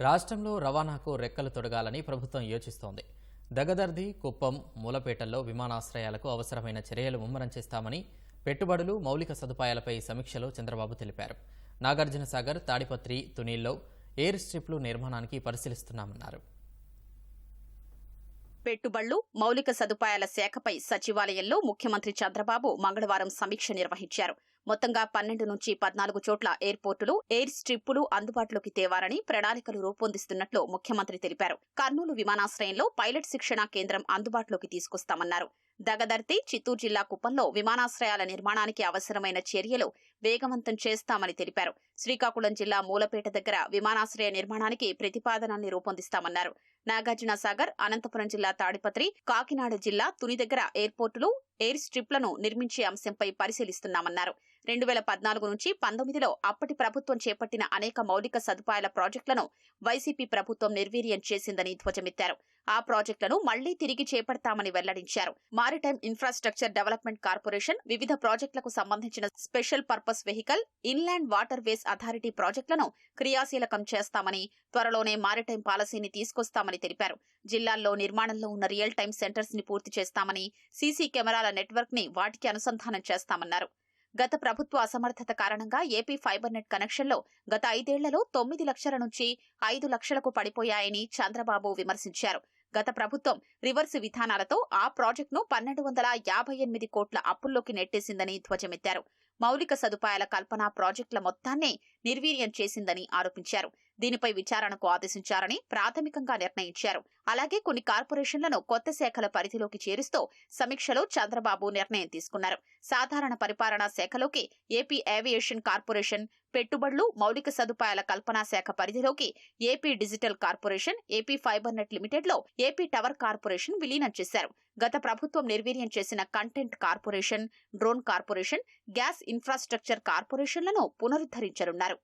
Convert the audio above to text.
రాష్ట్రంలో రవాణాకు రెక్కలు తొడగాలని ప్రభుత్వం యోచిస్తోంది. దగదర్ది, కుప్పం, మూలపేటల్లో విమానాశ్రయాలకు అవసరమైన చర్యలు ముమ్మరం చేస్తామని పెట్టుబడులు, మౌలిక సదుపాయాలపై సమీక్షలో చంద్రబాబు తెలిపారు. నాగార్జునసాగర్, తాడిపత్రి, తునీల్లో ఎయిర్ స్ట్రిప్లు నిర్మాణానికి పరిశీలిస్తున్నామన్నారు. పెట్టుబడులు, మౌలిక సదుపాయాల శాఖపై సచివాలయంలో ముఖ్యమంత్రి చంద్రబాబు మంగళవారం సమీక్ష నిర్వహించారు. మొత్తంగా 12 నుంచి 14 చోట్ల ఎయిర్పోర్టులు, ఎయిర్ స్ట్రిప్పులు అందుబాటులోకి తేవాలని ప్రణాళికలు రూపొందిస్తున్నట్లు ముఖ్యమంత్రి తెలిపారు. కర్నూలు విమానాశ్రయంలో పైలట్ శిక్షణా కేంద్రం అందుబాటులోకి తీసుకొస్తామన్నారు. దగదర్తి, చిత్తూరు జిల్లా కుప్పంలో విమానాశ్రయాల నిర్మాణానికి అవసరమైన చర్యలు వేగవంతం చేస్తామని తెలిపారు. శ్రీకాకుళం జిల్లా మూలపేట దగ్గర విమానాశ్రయ నిర్మాణానికి ప్రతిపాదనల్ని రూపొందిస్తామన్నారు. నాగార్జునసాగర్, అనంతపురం జిల్లా తాడిపత్రి, కాకినాడ జిల్లా తుని దగ్గర ఎయిర్పోర్టులు, ఎయిర్ స్ట్రిప్లను నిర్మించే అంశంపై పరిశీలిస్తున్నామన్నారు. 2014 నుంచి 19లో అప్పటి ప్రభుత్వం చేపట్టిన అనేక మౌలిక సదుపాయాల ప్రాజెక్టులను వైసీపీ ప్రభుత్వం నిర్వీర్యం చేసిందని ధ్వజమెత్తారు. ఆ ప్రాజెక్టులను మళ్లీ తిరిగి చేపడతామని వెల్లడించారు. మారిటైమ్ ఇన్ఫ్రాస్ట్రక్చర్ డెవలప్మెంట్ కార్పొరేషన్, వివిధ ప్రాజెక్టులకు సంబంధించిన special purpose vehicle, inland water ways authority ప్రాజెక్టులను క్రియాశీలకం చేస్తామని, త్వరలోనే మారిటైమ్ పాలసీని తీసుకొస్తామని తెలిపారు. జిల్లాల్లో నిర్మాణంలో ఉన్న రియల్ టైమ్ సెంటర్స్ ని పూర్తి చేస్తామని, సీసీ కెమెరాల నెట్వర్క్ ని వాటికి అనుసంధానం చేస్తామన్నారు. గత ప్రభుత్వ అసమర్థత కారణంగా ఏపీ ఫైబర్ నెట్ కనెక్షన్లో గత 5 ఏళ్లలో 9 లక్షల నుంచి 5 లక్షలకు పడిపోయాయని చంద్రబాబు విమర్శించారు. గత ప్రభుత్వం రివర్స్ విధానాలతో ఆ ప్రాజెక్టును 1258 కోట్ల అప్పుల్లోకి నెట్టేసిందని ధ్వజమెత్తారు. మౌలిక సదుపాయాల కల్పన ప్రాజెక్టుల మొత్తాన్నే నిర్వీర్యం చేసిందని ఆరోపించారు. దీనిపై విచారణకు ఆదేశించారని ప్రాథమికంగా నిర్ణయించారు. అలాగే కొన్ని కార్పొరేషన్లను కొత్త శాఖల పరిధిలోకి చేరుస్తూ సమీక్షలో చంద్రబాబు నిర్ణయం తీసుకున్నారు. సాధారణ పరిపాలనా శాఖలోకి ఏపీ ఏవియేషన్ కార్పొరేషన్, పెట్టుబడులు, మౌలిక సదుపాయాల కల్పనా శాఖ పరిధిలోకి AP digital corporation, AP fiber net limited లో ఏపీ టవర్ కార్పొరేషన్ విలీనం చేశారు. గత ప్రభుత్వం నిర్వీర్యం చేసిన content corporation, drone corporation, gas infrastructure కార్పొరేషన్లను పునరుద్ధరించనున్నారు.